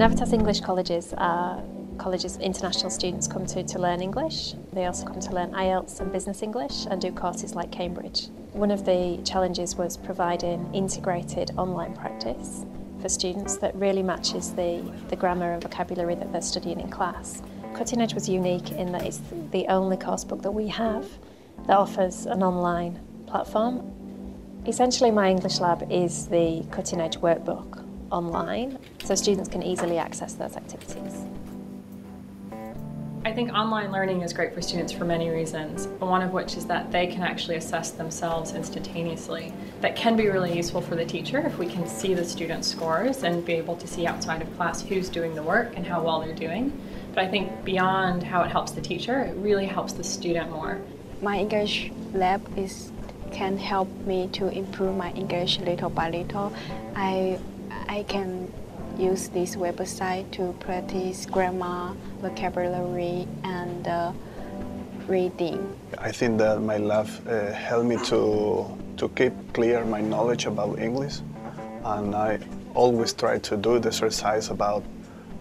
NAVITAS English colleges are colleges international students come to learn English. They also come to learn IELTS and business English and do courses like Cambridge. One of the challenges was providing integrated online practice for students that really matches the grammar and vocabulary that they're studying in class. Cutting Edge was unique in that it's the only course book that we have that offers an online platform. Essentially, MyEnglishLab is the Cutting Edge workbook online, so students can easily access those activities. I think online learning is great for students for many reasons, one of which is that they can actually assess themselves instantaneously. That can be really useful for the teacher if we can see the students' scores and be able to see outside of class who's doing the work and how well they're doing. But I think beyond how it helps the teacher, it really helps the student more. MyEnglishLab can help me to improve my English little by little. I can use this website to practice grammar, vocabulary, and reading. I think that my lab helped me to keep clear my knowledge about English, and I always try to do the exercise about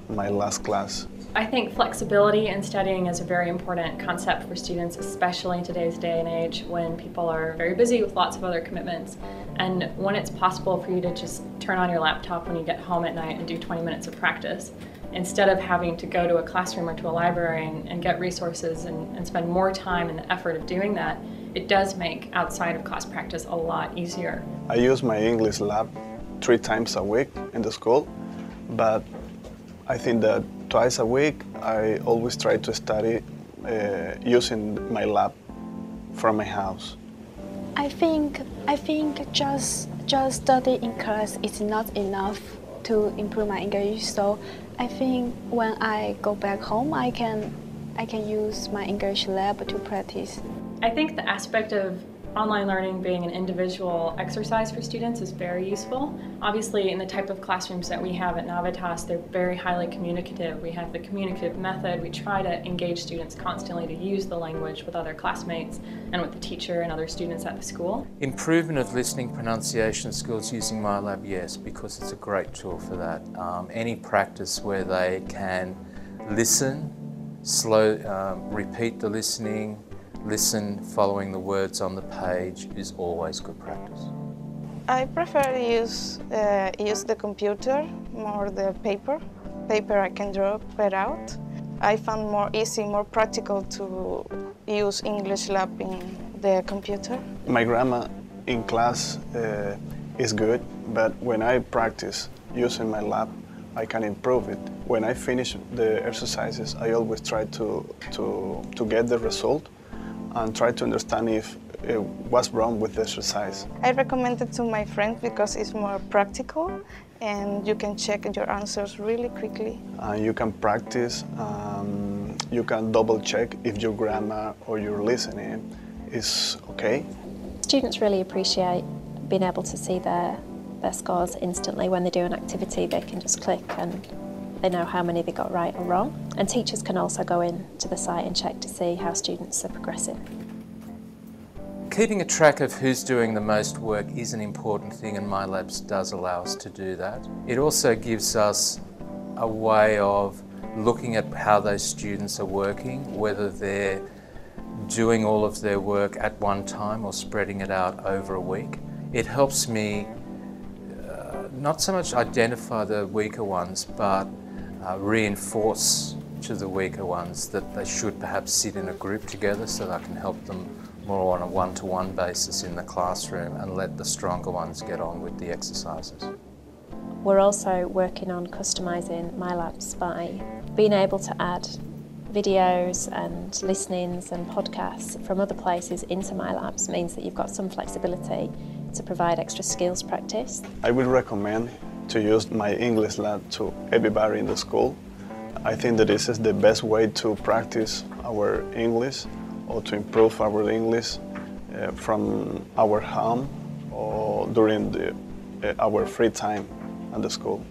my last class. I think flexibility in studying is a very important concept for students, especially in today's day and age when people are very busy with lots of other commitments. And when it's possible for you to just turn on your laptop when you get home at night and do 20 minutes of practice, instead of having to go to a classroom or to a library and get resources and spend more time and the effort of doing that, it does make outside of class practice a lot easier. I use MyEnglishLab 3 times a week in the school, but I think that twice a week I always try to study using my lab from my house. I think just study in class is not enough to improve my English. So I think when I go back home, I can use MyEnglishLab to practice. I think the aspect of online learning being an individual exercise for students is very useful. Obviously, in the type of classrooms that we have at NAVITAS, they're very highly communicative. We have the communicative method. We try to engage students constantly to use the language with other classmates and with the teacher and other students at the school. Improvement of listening pronunciation skills using MyLab, yes, because it's a great tool for that. Any practice where they can listen, repeat the listening, listen following the words on the page is always good practice. I prefer to use the computer more than paper. Paper I can draw it out. I found more easy, more practical to use EnglishLab in the computer. My grammar in class is good, but when I practice using my lab, I can improve it. When I finish the exercises, I always try to get the result and try to understand if what's wrong with the exercise. I recommend it to my friends because it's more practical and you can check your answers really quickly. You can practice, you can double check if your grammar or your listening is okay. Students really appreciate being able to see their scores instantly. When they do an activity, they can just click and they know how many they got right or wrong. And teachers can also go in to the site and check to see how students are progressing. Keeping a track of who's doing the most work is an important thing, and MyLabs does allow us to do that. It also gives us a way of looking at how those students are working, whether they're doing all of their work at one time or spreading it out over a week. It helps me not so much identify the weaker ones, but reinforce to the weaker ones that they should perhaps sit in a group together so that I can help them more on a one-to-one basis in the classroom and let the stronger ones get on with the exercises. We're also working on customising MyLabs by being able to add videos and listenings and podcasts from other places into MyLabs means that you've got some flexibility to provide extra skills practice. I would recommend to use MyEnglishLab to everybody in the school. I think that this is the best way to practice our English or to improve our English from our home or during our free time at the school.